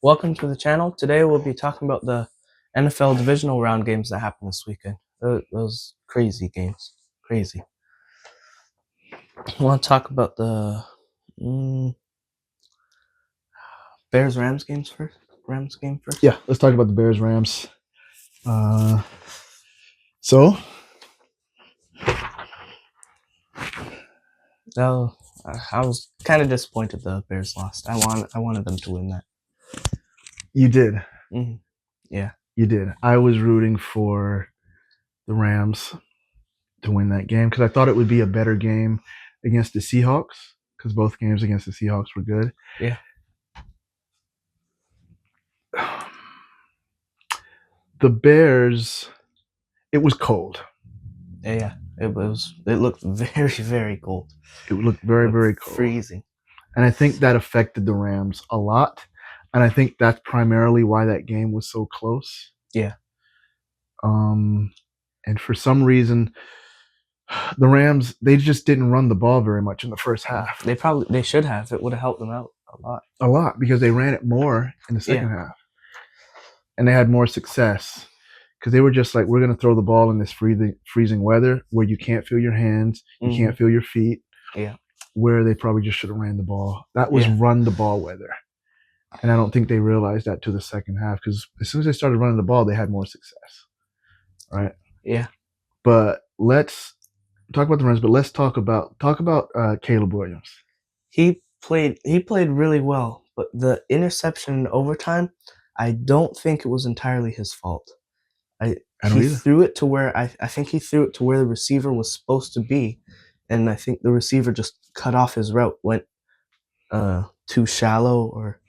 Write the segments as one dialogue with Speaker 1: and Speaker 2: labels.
Speaker 1: Welcome to the channel. Today we'll be talking about the NFL divisional round games that happened this weekend. Those crazy games. Crazy. I want to talk about the Bears-Rams games first. Rams game first?
Speaker 2: Yeah, let's talk about the Bears-Rams. So
Speaker 1: No, I was kind of disappointed the Bears lost. I wanted them to win that.
Speaker 2: you did.
Speaker 1: Mm-hmm. Yeah.
Speaker 2: You did. I was rooting for the Rams to win that game because I thought it would be a better game against the Seahawks because both games against the Seahawks were good.
Speaker 1: Yeah.
Speaker 2: The Bears, it was cold.
Speaker 1: Yeah. It looked very, very cold.
Speaker 2: It looked very cold.
Speaker 1: Freezing.
Speaker 2: And I think that affected the Rams a lot. And I think that's primarily why that game was so close.
Speaker 1: Yeah.
Speaker 2: And for some reason, the Rams, they just didn't run the ball very much in the first half.
Speaker 1: They should have. It would have helped them out a lot.
Speaker 2: A lot, because they ran it more in the second half. And they had more success. Because they were just like, we're going to throw the ball in this freezing weather where you can't feel your hands, you can't feel your feet.
Speaker 1: Yeah.
Speaker 2: Where they probably just should have ran the ball. That was run the ball weather. And I don't think they realized that to the second half, because as soon as they started running the ball, they had more success. Right?
Speaker 1: Yeah.
Speaker 2: But let's talk about the Rams, but let's talk about Caleb Williams.
Speaker 1: He played really well, but the interception in overtime, I don't think it was entirely his fault. He threw it to where I think he threw it to where the receiver was supposed to be, and I think the receiver just cut off his route, went too shallow or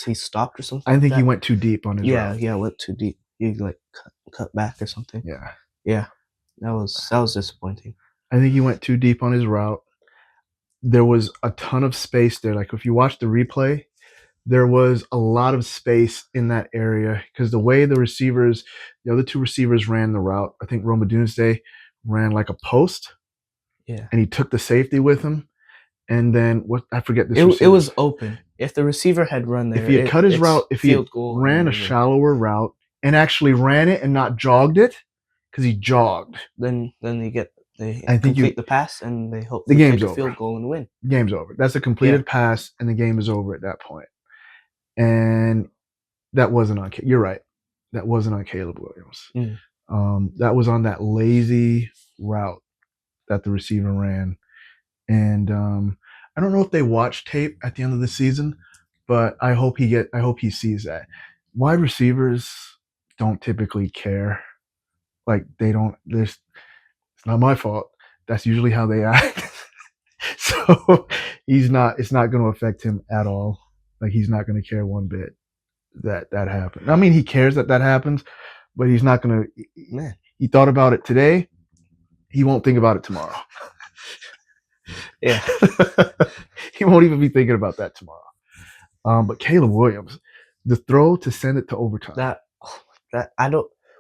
Speaker 1: he stopped or something.
Speaker 2: I think he went too deep on his route.
Speaker 1: Yeah, went too deep. He like cut back or something.
Speaker 2: Yeah.
Speaker 1: That was disappointing.
Speaker 2: I think he went too deep on his route. There was a ton of space there. Like if you watch the replay, there was a lot of space in that area because the way the other two receivers ran the route, I think Roma Doomsday ran like a post.
Speaker 1: Yeah.
Speaker 2: And he took the safety with him. And then I forget this.
Speaker 1: It was open. If the receiver had run there,
Speaker 2: if he had cut his route, if he ran a shallower route and actually ran it and not jogged it, because he jogged,
Speaker 1: then they complete the pass and they hope
Speaker 2: the game's
Speaker 1: over.
Speaker 2: Field
Speaker 1: goal and win.
Speaker 2: Game's over. That's a completed pass and the game is over at that point. And that wasn't on. You're right. That wasn't on Caleb Williams. That was on that lazy route that the receiver ran. And I don't know if they watch tape at the end of the season, but I hope he sees that. Wide receivers don't typically care. Like it's not my fault. That's usually how they act. So it's not going to affect him at all. Like he's not going to care one bit that happened. I mean, he cares that happens, but he's not going to. He thought about it today. He won't think about it tomorrow.
Speaker 1: Yeah.
Speaker 2: He won't even be thinking about that tomorrow. But Caleb Williams, the throw to send it to overtime.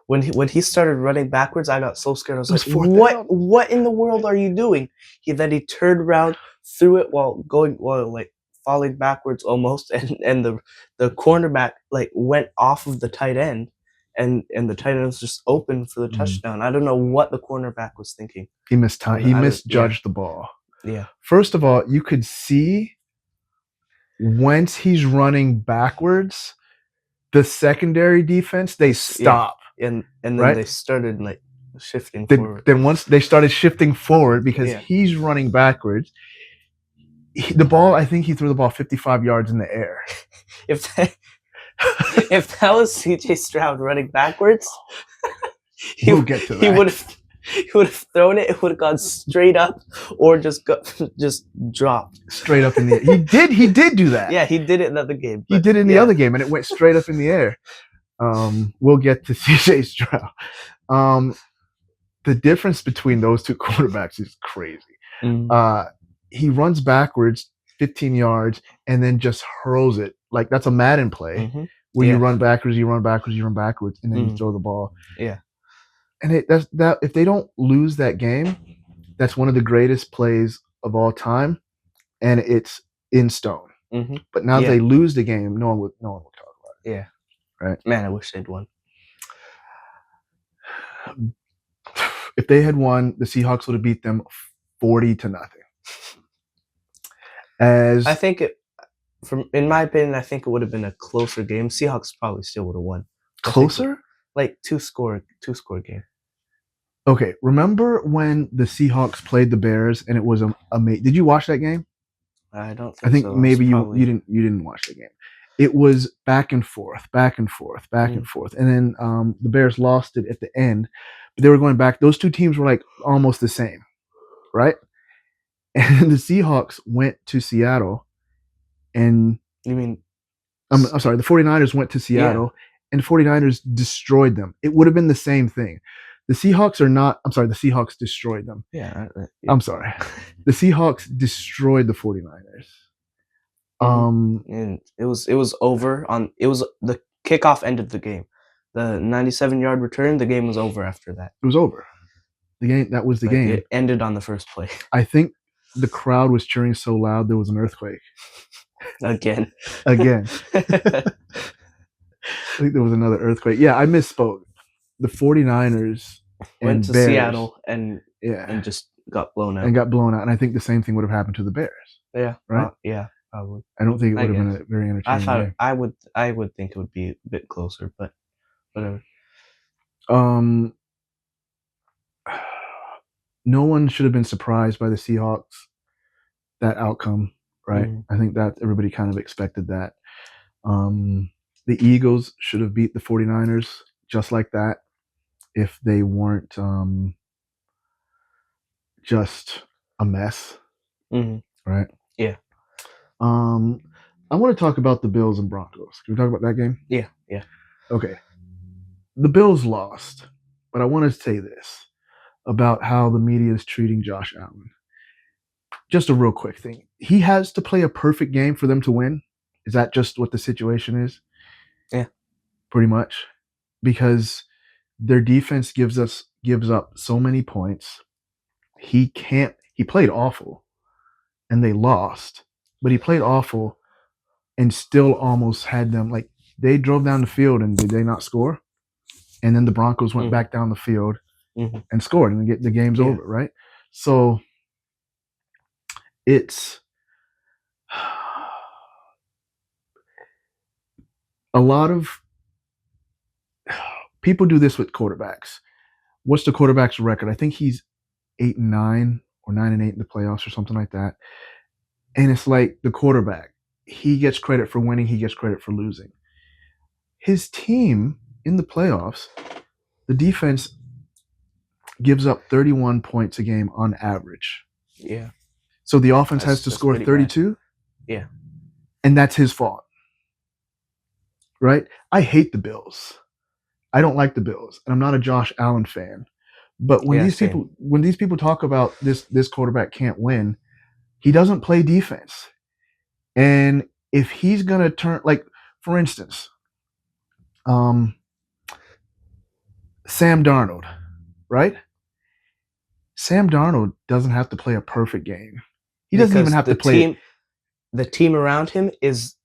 Speaker 1: When he started running backwards, I got so scared. I was like, what in the world are you doing? He turned around, threw it while falling backwards almost, and the cornerback went off of the tight end, and the tight end was just open for the touchdown. I don't know what the cornerback was thinking.
Speaker 2: He missed time. He misjudged the ball.
Speaker 1: Yeah.
Speaker 2: First of all, you could see once he's running backwards, the secondary defense, they stop.
Speaker 1: And then they started shifting forward.
Speaker 2: Then once they started shifting forward because he's running backwards, the ball, I think he threw the ball 55 yards in the air.
Speaker 1: If that was CJ Stroud running backwards,
Speaker 2: we'll get to that.
Speaker 1: He would have thrown it. It would have gone straight up, or just dropped
Speaker 2: straight up in the air. He did do that.
Speaker 1: Yeah, he did it in the other game.
Speaker 2: He did it in the other game, and it went straight up in the air. We'll get to CJ Stroud. The difference between those two quarterbacks is crazy. He runs backwards 15 yards and then just hurls it. Like that's a Madden play where you run backwards, and then you throw the ball.
Speaker 1: Yeah.
Speaker 2: And if they don't lose that game, that's one of the greatest plays of all time, and it's in stone. But now they lose the game, no one will talk about
Speaker 1: Yeah.
Speaker 2: Right.
Speaker 1: Man, I wish they'd won.
Speaker 2: If they had won, the Seahawks would have beat them 40-0.
Speaker 1: I think in my opinion, I think it would have been a closer game. Seahawks probably still would have won.
Speaker 2: Closer?
Speaker 1: Like two-score game.
Speaker 2: Okay, remember when the Seahawks played the Bears and it was amazing? Did you watch that game?
Speaker 1: I don't think so.
Speaker 2: I think maybe you didn't watch the game. It was back and forth, and then the Bears lost it at the end, but they were going back. Those two teams were like almost the same, right? And the Seahawks went to Seattle, and
Speaker 1: you mean
Speaker 2: I'm sorry, the 49ers went to Seattle, and the 49ers destroyed them. It would have been the same thing. The Seahawks destroyed them.
Speaker 1: Yeah.
Speaker 2: I'm sorry. The Seahawks destroyed the 49ers.
Speaker 1: And it was over it was the kickoff ended the game. The 97-yard return, the game was over after that.
Speaker 2: It was over. That was the game.
Speaker 1: It ended on the first play.
Speaker 2: I think the crowd was cheering so loud there was an earthquake.
Speaker 1: Again.
Speaker 2: I think there was another earthquake. Yeah, I misspoke. The 49ers
Speaker 1: went to
Speaker 2: Bears,
Speaker 1: Seattle and just got blown out.
Speaker 2: And I think the same thing would have happened to the Bears.
Speaker 1: Yeah.
Speaker 2: Right?
Speaker 1: Yeah, probably.
Speaker 2: I don't think it would have been a very entertaining game.
Speaker 1: I would think it would be a bit closer, but whatever.
Speaker 2: No one should have been surprised by the Seahawks, that outcome, right? I think that everybody kind of expected that. The Eagles should have beat the 49ers just like that if they weren't just a mess, right?
Speaker 1: Yeah.
Speaker 2: I want to talk about the Bills and Broncos. Can we talk about that game?
Speaker 1: Yeah.
Speaker 2: Okay. The Bills lost, but I want to say this about how the media is treating Josh Allen. Just a real quick thing. He has to play a perfect game for them to win. Is that just what the situation is?
Speaker 1: Yeah.
Speaker 2: Pretty much. Because their defense gives up so many points. He played awful and they lost, but he played awful and still almost had them, like, they drove down the field and did they not score? And then the Broncos went back down the field and scored, and the game's over, right? So it's a lot of people do this with quarterbacks. What's the quarterback's record? I think he's 8-9 or 9-8 in the playoffs or something like that. And it's like the quarterback, he gets credit for winning, he gets credit for losing. His team in the playoffs, the defense gives up 31 points a game on average.
Speaker 1: Yeah.
Speaker 2: So the offense has to score 32?
Speaker 1: Bad. Yeah.
Speaker 2: And that's his fault. Right? I hate the Bills. I don't like the Bills. And I'm not a Josh Allen fan. But when these people talk about this quarterback can't win, he doesn't play defense. And if he's going to turn, like, for instance, Sam Darnold, right? Sam Darnold doesn't have to play a perfect game. He doesn't even have to play.
Speaker 1: The team around him is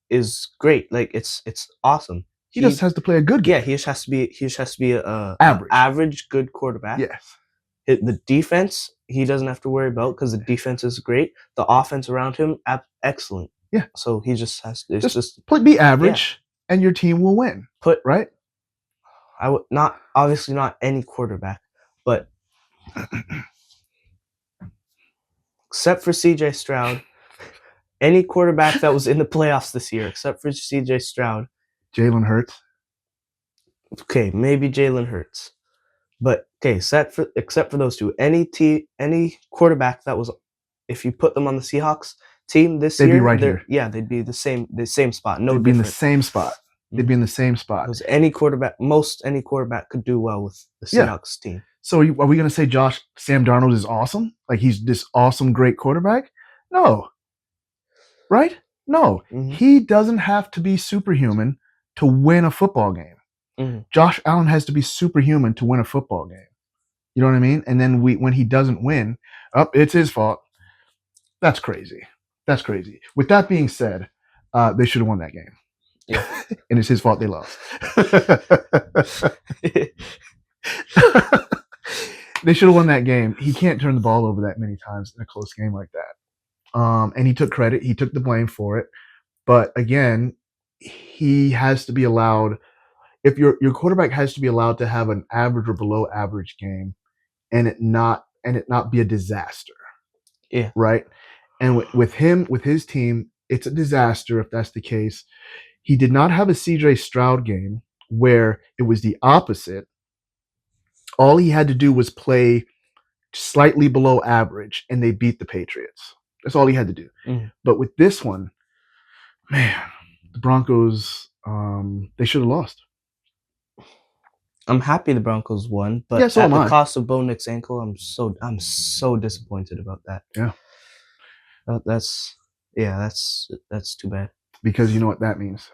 Speaker 1: great. Like, it's awesome.
Speaker 2: He just has to play a good game.
Speaker 1: Yeah, he just has to be a
Speaker 2: average
Speaker 1: good quarterback.
Speaker 2: Yes.
Speaker 1: The defense he doesn't have to worry about because the defense is great. The offense around him, excellent.
Speaker 2: Yeah.
Speaker 1: So he just has to
Speaker 2: be average, and your team will win. Right?
Speaker 1: I would obviously not any quarterback, but except for CJ Stroud, any quarterback that was in the playoffs this year, except for CJ Stroud.
Speaker 2: Jalen Hurts.
Speaker 1: Okay, maybe Jalen Hurts. But okay, except for those two, any quarterback that was, if you put them on the Seahawks team this year,
Speaker 2: they'd be right here.
Speaker 1: Yeah, they'd be the same spot.
Speaker 2: They'd be in the same spot. They'd be in the same spot.
Speaker 1: Because any quarterback could do well with the Seahawks team.
Speaker 2: So are we going to say Sam Darnold is awesome? Like, he's this awesome, great quarterback? No. Right? No. He doesn't have to be superhuman to win a football game. Josh Allen has to be superhuman to win a football game. You know what I mean? And then when he doesn't win, it's his fault. That's crazy. With that being said, they should have won that game.
Speaker 1: Yeah.
Speaker 2: And it's his fault they lost. They should have won that game. He can't turn the ball over that many times in a close game like that. And he took credit. He took the blame for it. But again, he has to be allowed. If your quarterback has to be allowed to have an average or below average game, and it not be a disaster.
Speaker 1: Yeah.
Speaker 2: Right. And with his team, it's a disaster if that's the case. He did not have a CJ Stroud game where it was the opposite. All he had to do was play slightly below average, and they beat the Patriots. That's all he had to do.
Speaker 1: Mm.
Speaker 2: But with this one, man, the Broncos, they should have lost.
Speaker 1: I'm happy the Broncos won, but
Speaker 2: yeah, so
Speaker 1: at the
Speaker 2: I.
Speaker 1: cost of Bo Nix's ankle, I'm so disappointed about that.
Speaker 2: Yeah.
Speaker 1: That's too bad.
Speaker 2: Because you know what that means.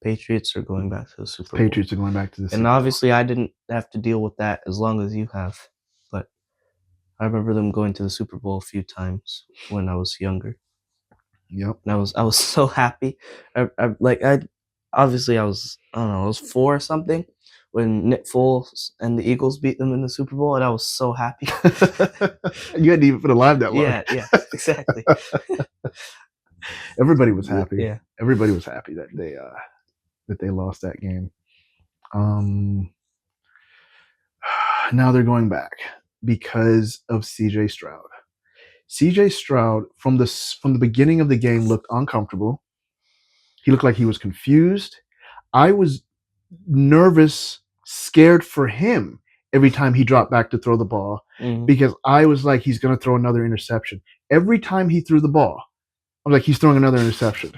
Speaker 1: Patriots are going back to the Super Bowl.
Speaker 2: Patriots are going back to the Super Bowl.
Speaker 1: And obviously I didn't have to deal with that as long as you have. But I remember them going to the Super Bowl a few times when I was younger.
Speaker 2: Yep.
Speaker 1: And I was so happy. I was 4 or something when Nick Foles and the Eagles beat them in the Super Bowl, and I was so happy.
Speaker 2: You hadn't even been alive that long.
Speaker 1: Yeah, exactly.
Speaker 2: Everybody was happy.
Speaker 1: Yeah.
Speaker 2: Everybody was happy that they lost that game. Now they're going back because of CJ Stroud. CJ Stroud from the beginning of the game looked uncomfortable. He looked like he was confused. I was nervous, scared for him every time he dropped back to throw the ball, because I was like, he's going to throw another interception. Every time he threw the ball, I'm like, he's throwing another interception.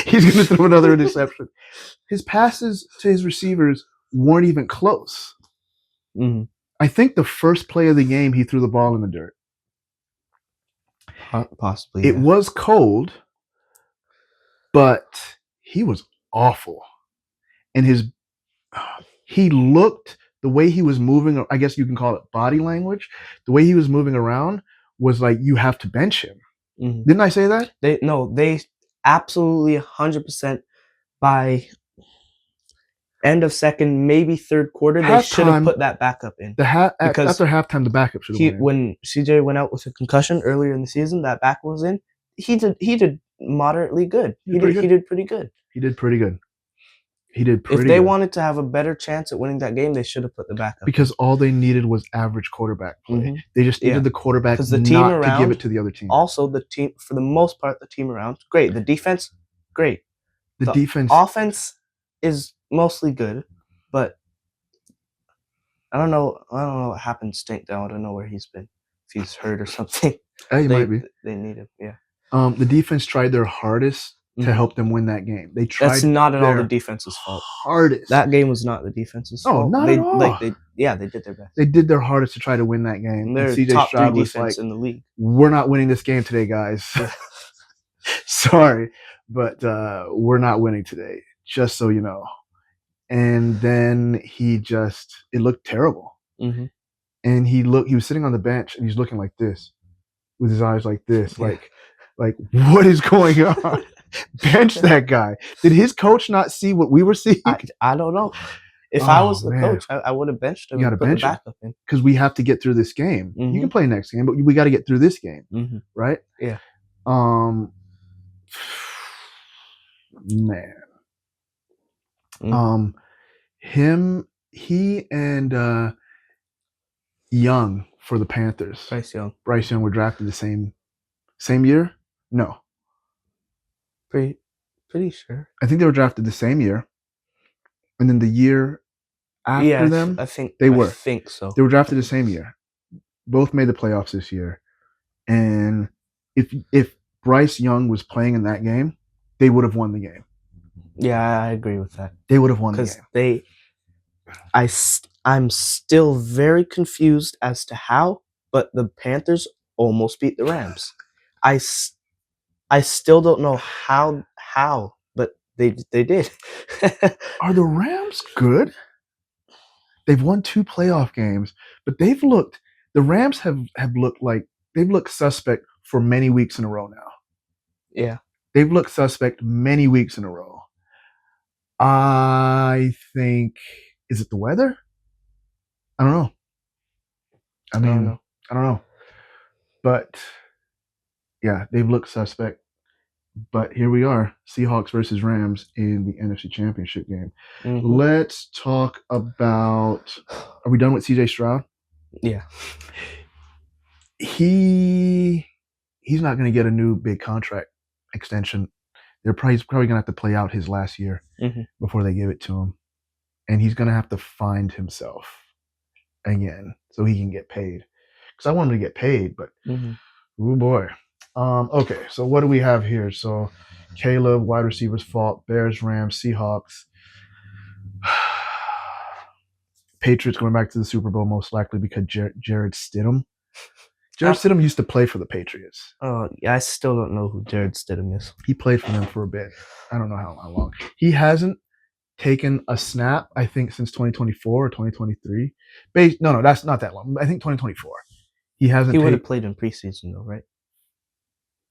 Speaker 2: He's going to throw another interception. His passes to his receivers weren't even close.
Speaker 1: Mm-hmm.
Speaker 2: I think the first play of the game, he threw the ball in the dirt.
Speaker 1: Possibly.
Speaker 2: It was cold, but he was awful. And he looked, the way he was moving, I guess you can call it body language, the way he was moving around was like, you have to bench him. Mm-hmm. Didn't I say that?
Speaker 1: They absolutely 100% by end of second, maybe third quarter, they should have put that backup in.
Speaker 2: Because after halftime, the backup should have went in.
Speaker 1: When CJ went out with a concussion earlier in the season, that back was in. He did moderately good. He did pretty good. If they wanted to have a better chance at winning that game, they should have put the backup.
Speaker 2: Because all they needed was average quarterback play. Mm-hmm. They just needed the quarterback not to give it to the other team.
Speaker 1: Also, the team, for the most part, the team around, great. The defense, great.
Speaker 2: The defense.
Speaker 1: Offense is mostly good, but I don't know what happened to Stink down. I don't know where he's been. If he's hurt or something.
Speaker 2: He might be.
Speaker 1: They need him, yeah.
Speaker 2: The defense tried their hardest to help them win that game. They tried.
Speaker 1: That's not at all the defense's fault.
Speaker 2: Hardest.
Speaker 1: That game was not the defense's fault.
Speaker 2: Oh, not at all.
Speaker 1: They did their best.
Speaker 2: They did their hardest to try to win that game.
Speaker 1: And they're top 3 defense in the league.
Speaker 2: We're not winning this game today, guys. Sorry, but we're not winning today. Just so you know. And then it looked terrible. Mm-hmm. And he was sitting on the bench and he's looking like this, with his eyes like this, like what is going on? Bench that guy. Did his coach not see what we were seeing?
Speaker 1: I don't know. If I was the coach, I would have benched him.
Speaker 2: You got to bench him because we have to get through this game. Mm-hmm. You can play next game, but we got to get through this game, right?
Speaker 1: Yeah.
Speaker 2: Man. He and Young for the Panthers. Bryce Young were drafted the same year? No.
Speaker 1: Pretty sure.
Speaker 2: I think they were drafted the same year. And then the year after them,
Speaker 1: I think so.
Speaker 2: They were drafted the same year. Both made the playoffs this year. And if Bryce Young was playing in that game, they would have won the game.
Speaker 1: Yeah, I agree with that.
Speaker 2: They would have won the game.
Speaker 1: I'm still very confused as to how, but the Panthers almost beat the Rams. I still don't know how, but they did.
Speaker 2: Are the Rams good? They've won 2 playoff games, but the Rams have looked like they've looked suspect for many weeks in a row now.
Speaker 1: Yeah.
Speaker 2: They've looked suspect many weeks in a row. I think, is it the weather? I don't know. I don't know. But yeah, they've looked suspect. But here we are, Seahawks versus Rams in the NFC Championship game. Mm-hmm. Let's talk about. Are we done with CJ Stroud?
Speaker 1: Yeah.
Speaker 2: He's not going to get a new big contract extension. He's probably going to have to play out his last year before they give it to him, and he's going to have to find himself again so he can get paid. Because I want him to get paid, but oh boy. Okay, so what do we have here? So Caleb, wide receivers fault, Bears, Rams, Seahawks. Patriots going back to the Super Bowl most likely because Jared Stidham. Jared Stidham used to play for the Patriots.
Speaker 1: Oh, yeah, I still don't know who Jared Stidham is.
Speaker 2: He played for them for a bit. I don't know how long. He hasn't taken a snap, I think, since 2024 or 2023. No, that's not that long. I think 2024. He hasn't.
Speaker 1: He would have played in preseason though, right?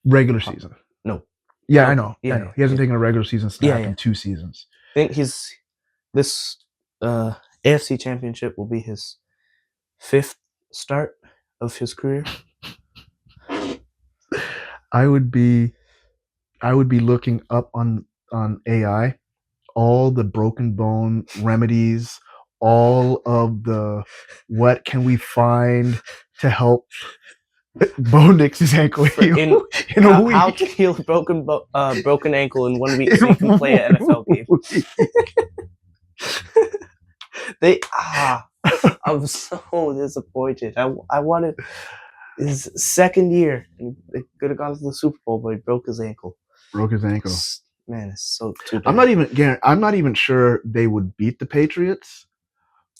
Speaker 2: Regular season.
Speaker 1: No.
Speaker 2: Yeah, okay. I know. Yeah, I know. He hasn't taken a regular season snap in 2 seasons.
Speaker 1: I think this AFC Championship will be his 5th start of his career.
Speaker 2: I would be looking up on AI all the broken bone remedies, all of the what can we find to help Bo Nix's ankle heal in a week.
Speaker 1: How to heal a broken ankle in 1 week so you can play an NFL game. I'm so disappointed. I wanted his 2nd year, and they could have gone to the Super Bowl, but he broke his ankle. Man, it's so too bad.
Speaker 2: I'm not even sure they would beat the Patriots.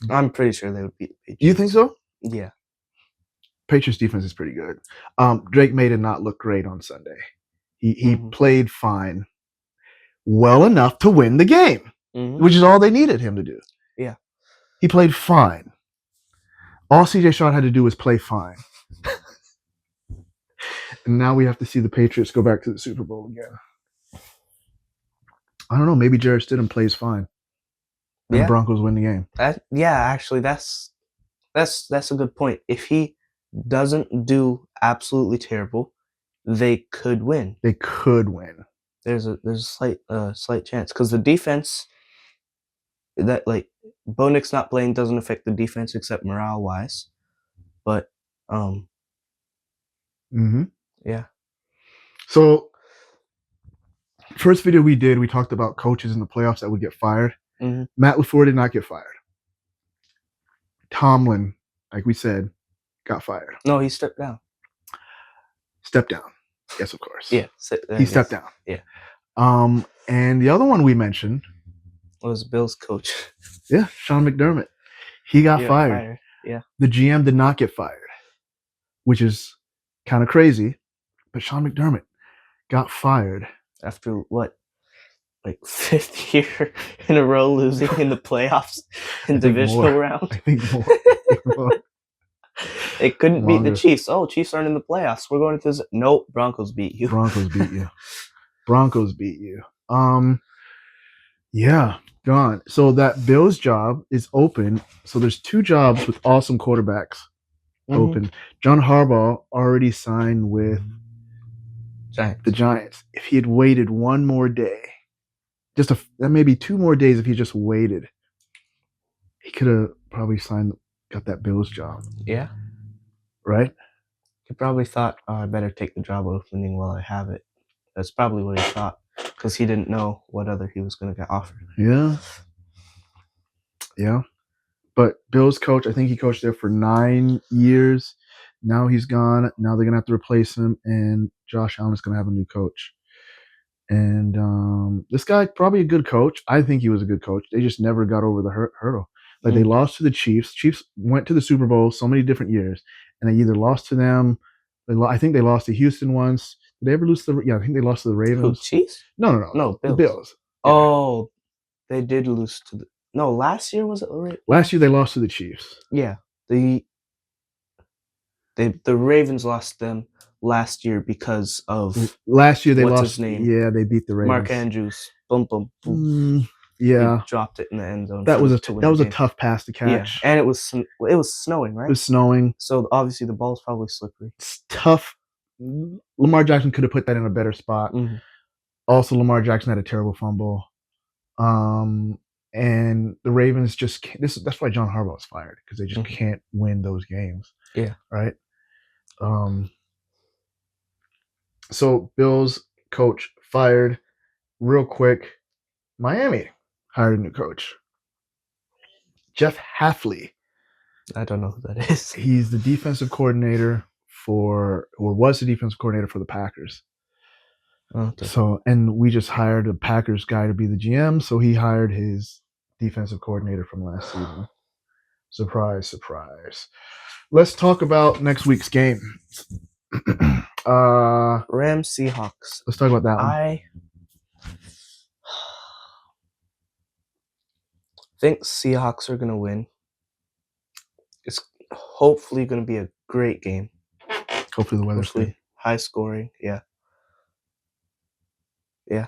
Speaker 1: I'm pretty sure they would beat the Patriots.
Speaker 2: You think so?
Speaker 1: Yeah.
Speaker 2: Patriots defense is pretty good. Drake May did not look great on Sunday. He played fine, well enough to win the game, which is all they needed him to do.
Speaker 1: Yeah.
Speaker 2: He played fine. All CJ Stroud had to do was play fine. And now we have to see the Patriots go back to the Super Bowl again. I don't know. Maybe Jared Stidham plays fine, and the Broncos win the game.
Speaker 1: Actually, that's a good point. If he doesn't do absolutely terrible, they could win.
Speaker 2: They could win.
Speaker 1: There's a slight chance because the defense, that like Bo Nix not playing doesn't affect the defense except morale wise, but yeah.
Speaker 2: So. First video we did, we talked about coaches in the playoffs that would get fired. Matt LaFleur did not get fired. Tomlin, like we said, got fired.
Speaker 1: No, he stepped down.
Speaker 2: Stepped down. Yes, of course.
Speaker 1: Yeah.
Speaker 2: He stepped down.
Speaker 1: Yeah.
Speaker 2: And the other one we mentioned
Speaker 1: was Bill's coach.
Speaker 2: Yeah, Sean McDermott. He got fired.
Speaker 1: Yeah.
Speaker 2: The GM did not get fired, which is kind of crazy. But Sean McDermott got fired.
Speaker 1: After what? Like 5th year in a row losing in the playoffs in divisional round?
Speaker 2: I think more.
Speaker 1: They couldn't beat the Chiefs. Oh, Chiefs aren't in the playoffs. We're going to this. Nope, Broncos beat you.
Speaker 2: Broncos beat you. Yeah, gone. So that Bills job is open. So there's 2 jobs with awesome quarterbacks open. John Harbaugh already signed with the Giants. If he had waited one more day, that maybe 2 more days, if he just waited, he could have probably got that Bills job.
Speaker 1: Yeah.
Speaker 2: Right?
Speaker 1: He probably thought, I better take the job opening while I have it. That's probably what he thought, because he didn't know what other he was going to get offered.
Speaker 2: Yeah. Yeah. But Bills coach, I think he coached there for 9 years. Now he's gone. Now they're going to have to replace him, and Josh Allen is going to have a new coach. And this guy, probably a good coach. I think he was a good coach. They just never got over the hurdle. Like they lost to the Chiefs. Chiefs went to the Super Bowl so many different years, and they either lost to them. I think they lost to Houston once. Did they ever lose to I think they lost to the Ravens.
Speaker 1: Who, Chiefs?
Speaker 2: No,
Speaker 1: Bills.
Speaker 2: The Bills.
Speaker 1: Yeah. Oh, they did lose to no, last year was it right?
Speaker 2: Last year they lost to the Chiefs.
Speaker 1: Yeah. The Ravens lost them, last year because of
Speaker 2: last year they
Speaker 1: what's
Speaker 2: lost.
Speaker 1: his name?
Speaker 2: Yeah, they beat the Ravens.
Speaker 1: Mark Andrews. Boom, boom, boom.
Speaker 2: Yeah,
Speaker 1: he dropped it in the end zone.
Speaker 2: That was a tough pass to catch.
Speaker 1: Yeah, and it was snowing, right?
Speaker 2: It was snowing,
Speaker 1: so obviously the ball's probably slippery.
Speaker 2: It's tough. Lamar Jackson could have put that in a better spot.
Speaker 1: Mm-hmm.
Speaker 2: Also, Lamar Jackson had a terrible fumble. And the Ravens just can't, that's why John Harbaugh was fired, because they just can't win those games.
Speaker 1: Yeah.
Speaker 2: Right. So Bills coach fired. Real quick, Miami hired a new coach, Jeff Hafley.
Speaker 1: I don't know who that is.
Speaker 2: He's the defensive coordinator was the defensive coordinator for the Packers.
Speaker 1: Okay.
Speaker 2: So, and we just hired a Packers guy to be the GM, so he hired his defensive coordinator from last season. Surprise, surprise. Let's talk about next week's game.
Speaker 1: Rams Seahawks.
Speaker 2: Let's talk about that one.
Speaker 1: I think Seahawks are going to win. It's hopefully going to be a great game.
Speaker 2: Hopefully the weather's good.
Speaker 1: High scoring, yeah. Yeah.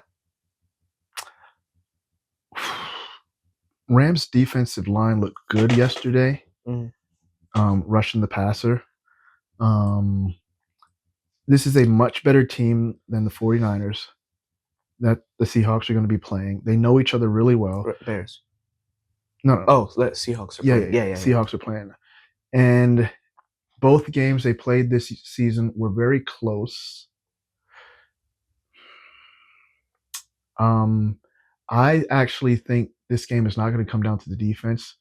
Speaker 2: Rams' defensive line looked good yesterday, rushing the passer. This is a much better team than the 49ers that the Seahawks are going to be playing. They know each other really well.
Speaker 1: Bears.
Speaker 2: No.
Speaker 1: Oh, Seahawks are playing. Yeah.
Speaker 2: Seahawks are playing. And both games they played this season were very close. I actually think this game is not going to come down to the defense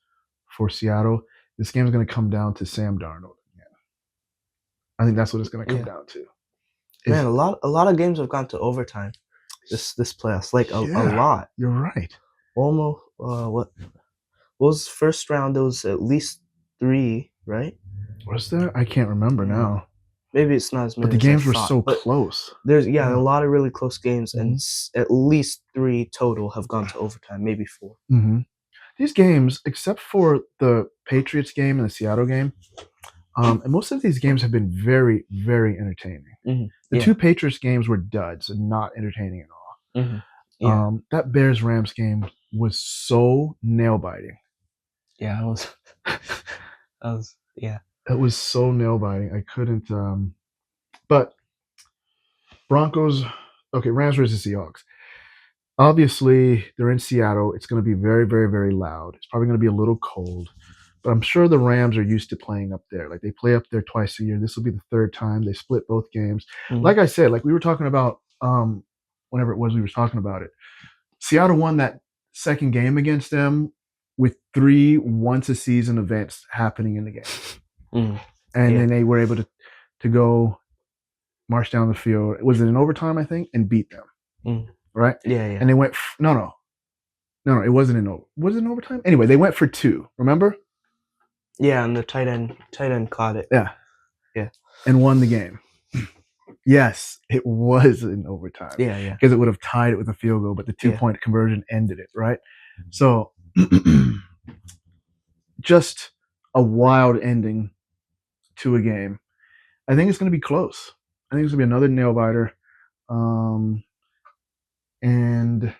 Speaker 2: for Seattle. This game is going to come down to Sam Darnold. I think that's what it's going to come down to.
Speaker 1: Man, a lot of games have gone to overtime this playoffs. Like a lot.
Speaker 2: You're right.
Speaker 1: Almost. What was the first round? There was at least 3, right?
Speaker 2: Was there? I can't remember now.
Speaker 1: Maybe it's not as many.
Speaker 2: But the games were so close.
Speaker 1: There's a lot of really close games, and at least 3 total have gone to overtime, maybe 4.
Speaker 2: Mm-hmm. These games, except for the Patriots game and the Seattle game, and most of these games have been very, very entertaining. The 2 Patriots games were duds and not entertaining at all. That Bears-Rams game was so nail-biting.
Speaker 1: Yeah,
Speaker 2: It was so nail-biting. I couldn't. But Broncos. Okay, Rams versus Seahawks. Obviously, they're in Seattle. It's going to be very, very, very loud. It's probably going to be a little cold. But I'm sure the Rams are used to playing up there. Like, they play up there twice a year. This will be the 3rd time. They split both games. Like I said, like we were talking about whenever it was we were talking about it. Seattle won that second game against them with 3 once-a-season events happening in the game. And then they were able to go march down the field. Was it in overtime, I think, and beat them. Right?
Speaker 1: Yeah.
Speaker 2: And they went no, it wasn't in overtime. Was it in overtime? Anyway, they went for 2. Remember?
Speaker 1: Yeah, and the tight end caught it.
Speaker 2: Yeah. And won the game. Yes, it was in overtime.
Speaker 1: Yeah.
Speaker 2: Because it would have tied it with a field goal, but the 2-point conversion ended it, right? So just a wild ending to a game. I think it's going to be close. I think it's going to be another nail biter. And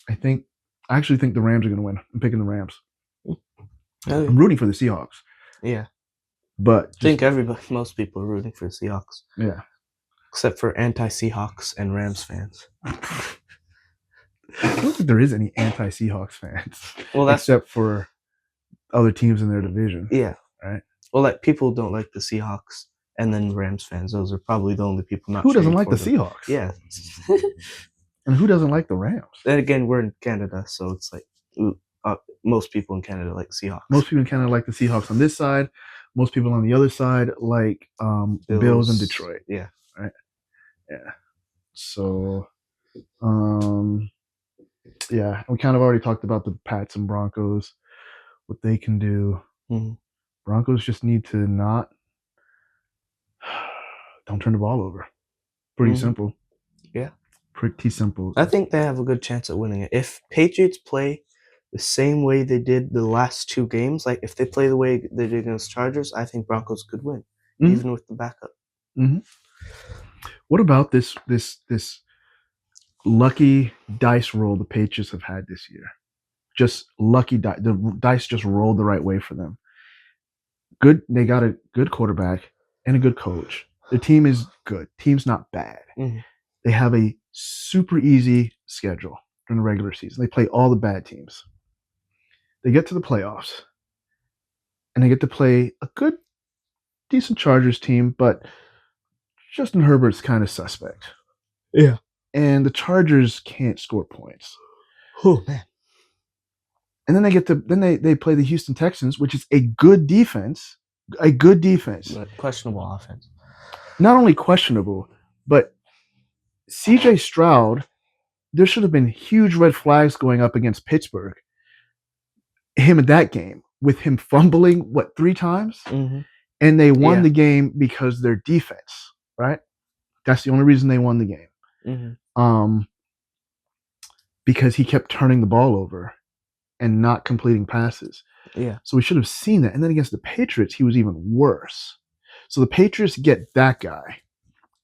Speaker 2: I actually think the Rams are going to win. I'm picking the Rams. I'm rooting for the Seahawks.
Speaker 1: Yeah.
Speaker 2: But
Speaker 1: I think most people are rooting for the Seahawks.
Speaker 2: Yeah.
Speaker 1: Except for anti-Seahawks and Rams fans.
Speaker 2: I don't think there is any anti-Seahawks fans.
Speaker 1: Well,
Speaker 2: except for other teams in their division.
Speaker 1: Yeah.
Speaker 2: Right.
Speaker 1: Well, like people don't like the Seahawks, and then Rams fans. Those are probably the only people not.
Speaker 2: Who doesn't like the Seahawks?
Speaker 1: Yeah.
Speaker 2: And who doesn't like the Rams?
Speaker 1: Then again, we're in Canada, so it's like most people in Canada like Seahawks.
Speaker 2: Most people in Canada like the Seahawks on this side. Most people on the other side like Bills and Detroit.
Speaker 1: Yeah.
Speaker 2: Right. Yeah. So, yeah, we kind of already talked about the Pats and Broncos, what they can do. Broncos just need to don't turn the ball over. Pretty simple.
Speaker 1: Yeah.
Speaker 2: Pretty simple.
Speaker 1: I think they have a good chance at winning it. If Patriots play the same way they did the last 2 games, like if they play the way they did against Chargers, I think Broncos could win, even with the backup.
Speaker 2: What about this lucky dice roll the Patriots have had this year? Just lucky dice. The dice just rolled the right way for them. Good. They got a good quarterback and a good coach. The team is good. Team's not bad.
Speaker 1: Mm-hmm.
Speaker 2: They have a super easy schedule during the regular season. They play all the bad teams. They get to the playoffs, and they get to play a good, decent Chargers team, but Justin Herbert's kind of suspect.
Speaker 1: Yeah.
Speaker 2: And the Chargers can't score points.
Speaker 1: Oh man.
Speaker 2: And then they play the Houston Texans, which is a good defense. A good defense.
Speaker 1: But questionable offense.
Speaker 2: Not only questionable, but CJ Stroud, there should have been huge red flags going up against Pittsburgh. Him in that game, with him fumbling, 3 times?
Speaker 1: Mm-hmm.
Speaker 2: And they won the game because their defense, right? That's the only reason they won the game.
Speaker 1: Mm-hmm.
Speaker 2: Because he kept turning the ball over and not completing passes.
Speaker 1: Yeah.
Speaker 2: So we should have seen that. And then against the Patriots, he was even worse. So the Patriots get that guy.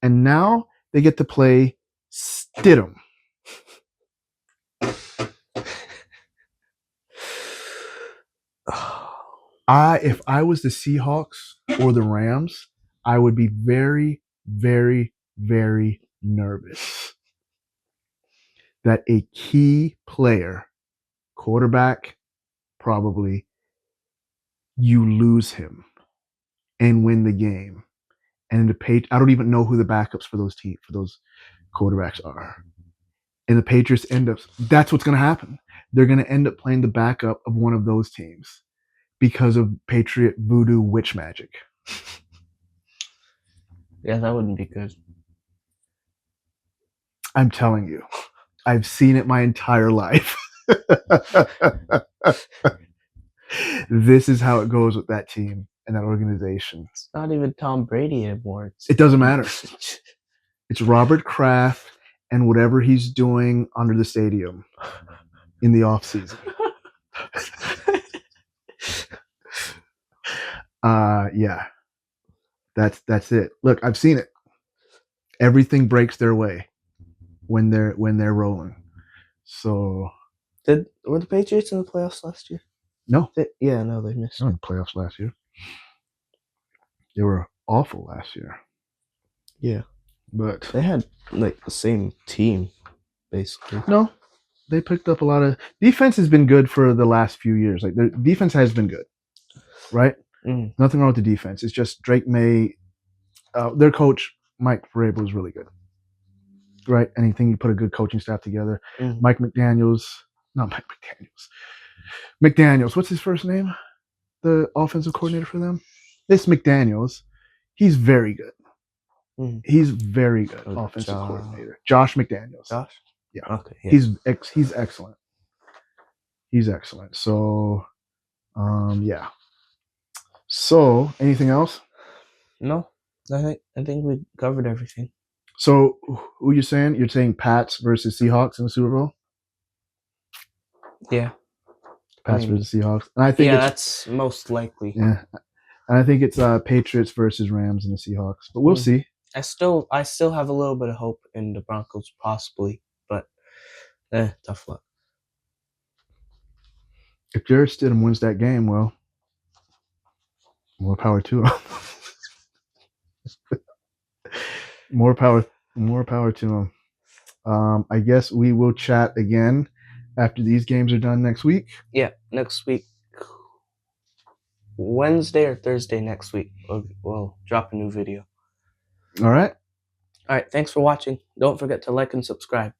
Speaker 2: And now they get to play Stidham. If I was the Seahawks or the Rams, I would be very, very, very nervous that a key player, quarterback, probably, you lose him and win the game. And I don't even know who the backups for those quarterbacks are. And the Patriots that's what's going to happen. They're going to end up playing the backup of one of those teams because of Patriot voodoo witch magic.
Speaker 1: Yeah, that wouldn't be good.
Speaker 2: I'm telling you, I've seen it my entire life. This is how it goes with that team and that organization.
Speaker 1: It's not even Tom Brady anymore.
Speaker 2: It doesn't matter. It's Robert Kraft and whatever he's doing under the stadium in the off season. Yeah, that's it. Look, I've seen it. Everything breaks their way when they're rolling. So,
Speaker 1: were the Patriots in the playoffs last year?
Speaker 2: No.
Speaker 1: They missed.
Speaker 2: In the playoffs last year. They were awful last year.
Speaker 1: Yeah,
Speaker 2: but
Speaker 1: they had the same team, basically.
Speaker 2: No, they picked up a lot of defense. Has been good for the last few years. Like their defense has been good, right?
Speaker 1: Mm.
Speaker 2: Nothing wrong with the defense. It's just Drake May, their coach Mike Vrabel is really good, right? Anything you put a good coaching staff together.
Speaker 1: Mm.
Speaker 2: McDaniels. What's his first name? The offensive coordinator for them. It's McDaniels. He's very good.
Speaker 1: Mm.
Speaker 2: He's very good offensive coordinator. Josh McDaniels.
Speaker 1: Josh?
Speaker 2: Yeah.
Speaker 1: Okay. Yeah.
Speaker 2: He's excellent. He's excellent. So, yeah. So, anything else?
Speaker 1: No. I think we covered everything.
Speaker 2: So, who are you saying? You're saying Pats versus Seahawks in the Super Bowl?
Speaker 1: Yeah.
Speaker 2: Pats versus Seahawks. And I think
Speaker 1: that's most likely.
Speaker 2: Yeah. And I think it's Patriots versus Rams and the Seahawks. But we'll see. I
Speaker 1: still have a little bit of hope in the Broncos possibly, but tough luck.
Speaker 2: If Jarrett Stidham wins that game, well, more power to him. More power to him. I guess we will chat again after these games are done next week.
Speaker 1: Yeah, next week. Wednesday or Thursday next week, we'll drop a new video.
Speaker 2: All right.
Speaker 1: Thanks for watching. Don't forget to like and subscribe.